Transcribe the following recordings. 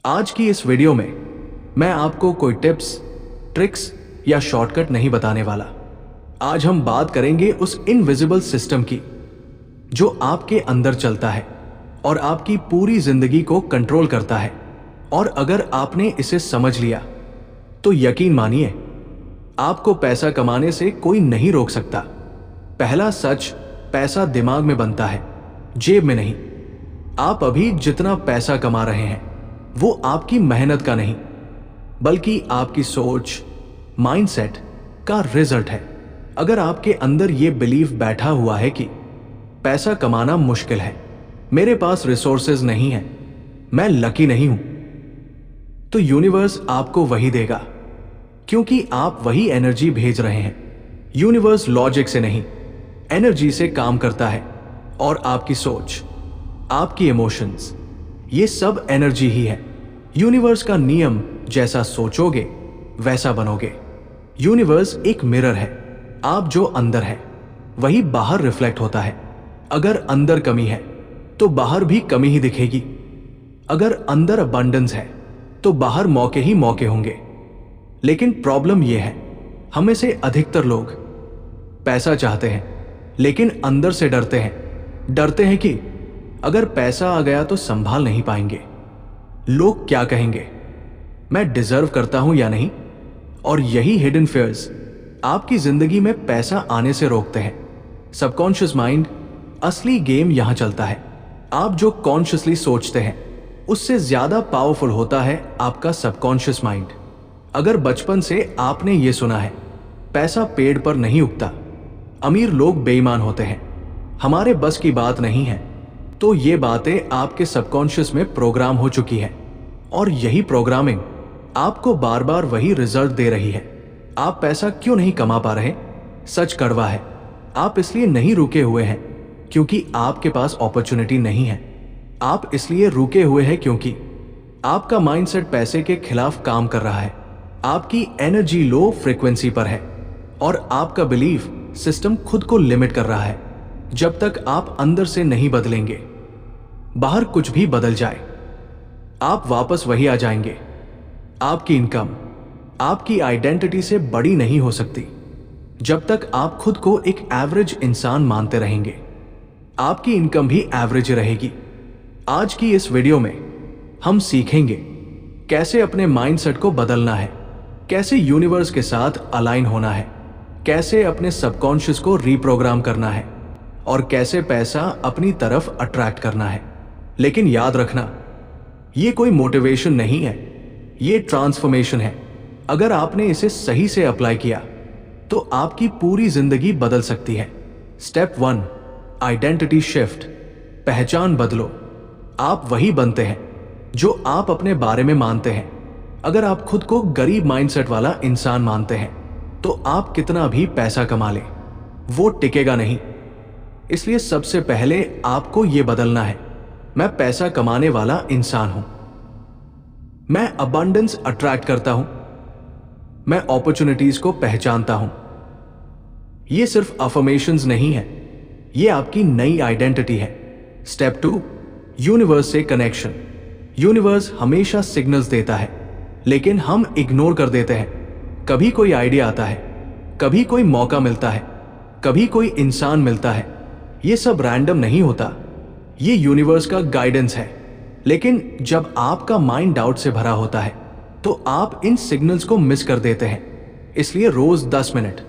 आज की इस वीडियो में मैं आपको कोई टिप्स, ट्रिक्स या शॉर्टकट नहीं बताने वाला। आज हम बात करेंगे उस इनविजिबल सिस्टम की जो आपके अंदर चलता है और आपकी पूरी जिंदगी को कंट्रोल करता है। और अगर आपने इसे समझ लिया तो यकीन मानिए, आपको पैसा कमाने से कोई नहीं रोक सकता। पहला सच, पैसा दिमाग में बनता है, जेब में नहीं। आप अभी जितना पैसा कमा रहे हैं वो आपकी मेहनत का नहीं, बल्कि आपकी सोच, माइंडसेट का रिजल्ट है। अगर आपके अंदर ये बिलीफ बैठा हुआ है कि पैसा कमाना मुश्किल है, मेरे पास रिसोर्सेज नहीं है, मैं लकी नहीं हूं, तो यूनिवर्स आपको वही देगा, क्योंकि आप वही एनर्जी भेज रहे हैं। यूनिवर्स लॉजिक से नहीं, एनर्जी से काम करता है। और आपकी सोच, आपकी इमोशंस, ये सब एनर्जी ही है। यूनिवर्स का नियम, जैसा सोचोगे वैसा बनोगे। यूनिवर्स एक मिरर है, आप जो अंदर है वही बाहर रिफ्लेक्ट होता है। अगर अंदर कमी है तो बाहर भी कमी ही दिखेगी। अगर अंदर अबंडेंस है तो बाहर मौके ही मौके होंगे। लेकिन प्रॉब्लम यह है, हमें से अधिकतर लोग पैसा चाहते हैं लेकिन अंदर से डरते हैं कि अगर पैसा आ गया तो संभाल नहीं पाएंगे। लोग क्या कहेंगे, मैं डिजर्व करता हूं या नहीं। और यही हिडन फियर्स आपकी जिंदगी में पैसा आने से रोकते हैं। सबकॉन्शियस माइंड, असली गेम यहां चलता है। आप जो कॉन्शियसली सोचते हैं उससे ज्यादा पावरफुल होता है आपका सबकॉन्शियस माइंड। अगर बचपन से आपने ये सुना है, पैसा पेड़ पर नहीं उगता, अमीर लोग बेईमान होते हैं, हमारे बस की बात नहीं है, तो ये बातें आपके सबकॉन्शियस में प्रोग्राम हो चुकी है। और यही प्रोग्रामिंग आपको बार बार वही रिजल्ट दे रही है। आप पैसा क्यों नहीं कमा पा रहे? सच कड़वा है, आप इसलिए नहीं रुके हुए हैं क्योंकि आपके पास अपॉर्चुनिटी नहीं है। आप इसलिए रुके हुए हैं क्योंकि आपका माइंडसेट पैसे के खिलाफ काम कर रहा है। आपकी एनर्जी लो फ्रीक्वेंसी पर है और आपका बिलीफ सिस्टम खुद को लिमिट कर रहा है। जब तक आप अंदर से नहीं बदलेंगे, बाहर कुछ भी बदल जाए, आप वापस वही आ जाएंगे। आपकी इनकम आपकी आइडेंटिटी से बड़ी नहीं हो सकती जब तक आप खुद को एक एवरेज इंसान मानते रहेंगे। आपकी इनकम भी एवरेज रहेगी। आज की इस वीडियो में हम सीखेंगे कैसे अपने माइंडसेट को बदलना है, कैसे यूनिवर्स के साथ अलाइन होना है, कैसे अपने सबकॉन्शियस को रीप्रोग्राम करना है और कैसे पैसा अपनी तरफ अट्रैक्ट करना है। लेकिन याद रखना, ये कोई मोटिवेशन नहीं है, ये ट्रांसफॉर्मेशन है। अगर आपने इसे सही से अप्लाई किया तो आपकी पूरी जिंदगी बदल सकती है। Step 1, identity shift. पहचान बदलो। आप वही बनते हैं जो आप अपने बारे में मानते हैं। अगर आप खुद को गरीब माइंडसेट वाला इंसान मानते हैं तो आप कितना भी पैसा कमा लें, वो टिकेगा नहीं। इसलिए सबसे पहले आपको यह बदलना है, मैं पैसा कमाने वाला इंसान हूं, मैं अबंडेंस अट्रैक्ट करता हूं, मैं अपॉर्चुनिटीज को पहचानता हूं। ये सिर्फ अफर्मेशंस नहीं है, ये आपकी नई आइडेंटिटी है। स्टेप 2, यूनिवर्स से कनेक्शन। यूनिवर्स हमेशा सिग्नल्स देता है लेकिन हम इग्नोर कर देते हैं। कभी कोई आइडिया आता है, कभी कोई मौका मिलता है, कभी कोई इंसान मिलता है। ये सब रैंडम नहीं होता, ये यूनिवर्स का गाइडेंस है। लेकिन जब आपका माइंड डाउट से भरा होता है तो आप इन सिग्नल्स को मिस कर देते हैं। इसलिए रोज 10 मिनट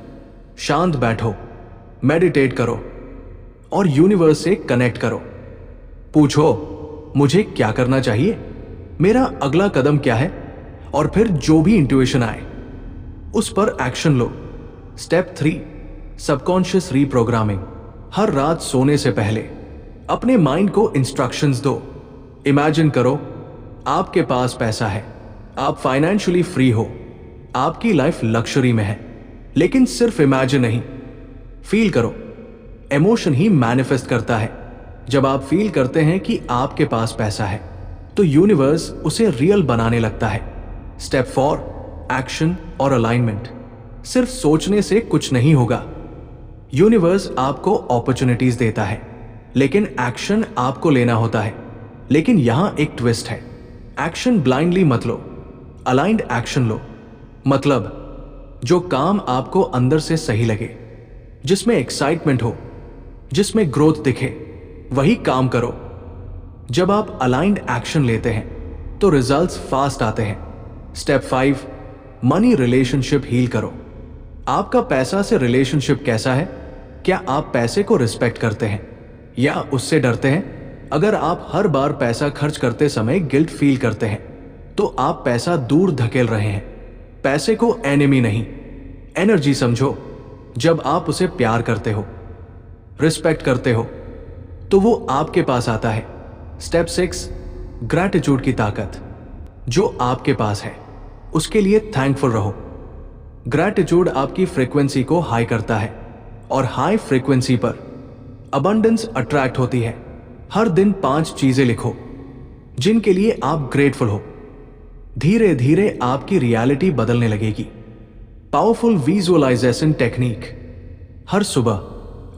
शांत बैठो, मेडिटेट करो और यूनिवर्स से कनेक्ट करो। पूछो, मुझे क्या करना चाहिए, मेरा अगला कदम क्या है, और फिर जो भी इंट्यूशन आए उस पर एक्शन लो। Step 3, subconscious reprogramming. हर रात सोने से पहले अपने माइंड को इंस्ट्रक्शंस दो। इमेजिन करो आपके पास पैसा है, आप फाइनेंशियली फ्री हो, आपकी लाइफ लग्जरी में है। लेकिन सिर्फ इमेजिन नहीं, फील करो। इमोशन ही मैनिफेस्ट करता है। जब आप फील करते हैं कि आपके पास पैसा है तो यूनिवर्स उसे रियल बनाने लगता है। स्टेप 4, एक्शन और अलाइनमेंट। सिर्फ सोचने से कुछ नहीं होगा। यूनिवर्स आपको अपॉर्चुनिटीज देता है लेकिन एक्शन आपको लेना होता है। लेकिन यहां एक ट्विस्ट है, एक्शन ब्लाइंडली मत लो, अलाइंड एक्शन लो। मतलब जो काम आपको अंदर से सही लगे, जिसमें एक्साइटमेंट हो, जिसमें ग्रोथ दिखे, वही काम करो। जब आप अलाइंड एक्शन लेते हैं तो रिजल्ट्स फास्ट आते हैं। स्टेप 5, मनी रिलेशनशिप हील करो। आपका पैसा से रिलेशनशिप कैसा है? क्या आप पैसे को रिस्पेक्ट करते हैं या उससे डरते हैं? अगर आप हर बार पैसा खर्च करते समय गिल्ट फील करते हैं तो आप पैसा दूर धकेल रहे हैं। पैसे को एनिमी नहीं, एनर्जी समझो। जब आप उसे प्यार करते हो, रिस्पेक्ट करते हो, तो वो आपके पास आता है। स्टेप 6, ग्रैटिट्यूड की ताकत। जो आपके पास है उसके लिए थैंकफुल रहो। ग्रैटिट्यूड आपकी फ्रीक्वेंसी को हाई करता है और हाई फ्रीक्वेंसी पर अबंडेंस अट्रैक्ट होती है। हर दिन 5 चीजें लिखो जिनके लिए आप ग्रेटफुल हो। धीरे धीरे आपकी रियलिटी बदलने लगेगी। Powerful visualisation technique. हर सुबह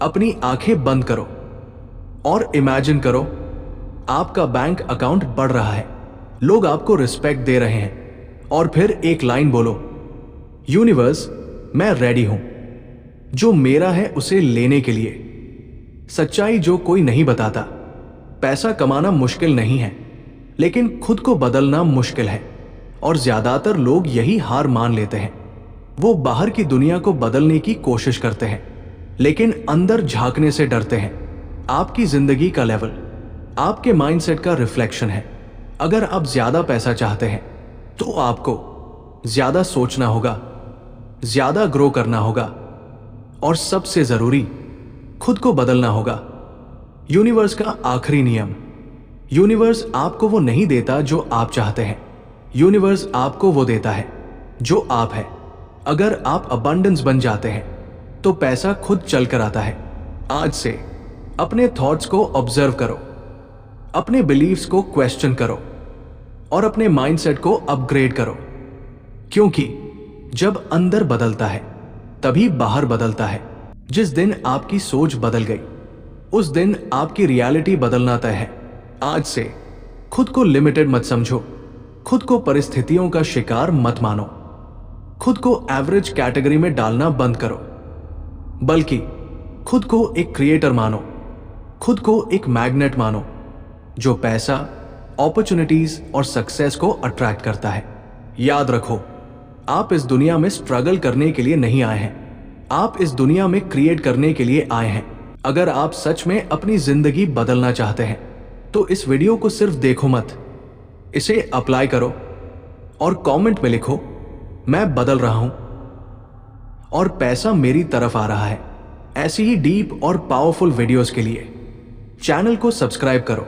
अपनी आंखें बंद करो और इमेजिन करो आपका बैंक अकाउंट बढ़ रहा है, लोग आपको रिस्पेक्ट दे रहे हैं, और फिर एक लाइन बोलो, यूनिवर्स मैं रेडी हूं जो मेरा है उसे लेने के लिए। सच्चाई जो कोई नहीं बताता। पैसा कमाना मुश्किल नहीं है, लेकिन खुद को बदलना मुश्किल है, और ज्यादातर लोग यही हार मान लेते हैं। वो बाहर की दुनिया को बदलने की कोशिश करते हैं, लेकिन अंदर झांकने से डरते हैं। आपकी जिंदगी का लेवल आपके माइंडसेट का रिफ्लेक्शन है। अगर आप ज्यादा पैसा चाहते हैं तो आपको ज्यादा सोचना होगा, ज्यादा ग्रो करना होगा, और सबसे जरूरी खुद को बदलना होगा। यूनिवर्स का आखिरी नियम। यूनिवर्स आपको वो नहीं देता जो आप चाहते हैं, यूनिवर्स आपको वो देता है जो आप है। अगर आप अबंडेंस बन जाते हैं तो पैसा खुद चल कर आता है। आज से अपने थॉट्स को ऑब्जर्व करो, अपने बिलीव्स को क्वेश्चन करो और अपने माइंडसेट को अपग्रेड करो, क्योंकि जब अंदर बदलता है तभी बाहर बदलता है। जिस दिन आपकी सोच बदल गई उस दिन आपकी रियलिटी बदलना तय है। आज से खुद को लिमिटेड मत समझो, खुद को परिस्थितियों का शिकार मत मानो, खुद को एवरेज कैटेगरी में डालना बंद करो, बल्कि खुद को एक क्रिएटर मानो, खुद को एक मैग्नेट मानो जो पैसा, अपॉर्चुनिटीज और सक्सेस को अट्रैक्ट करता है। याद रखो, आप इस दुनिया में स्ट्रगल करने के लिए नहीं आए हैं, आप इस दुनिया में क्रिएट करने के लिए आए हैं। अगर आप सच में अपनी जिंदगी बदलना चाहते हैं तो इस वीडियो को सिर्फ देखो मत, इसे अप्लाई करो और कमेंट में लिखो, मैं बदल रहा हूं और पैसा मेरी तरफ आ रहा है। ऐसी ही डीप और पावरफुल वीडियोस के लिए चैनल को सब्सक्राइब करो।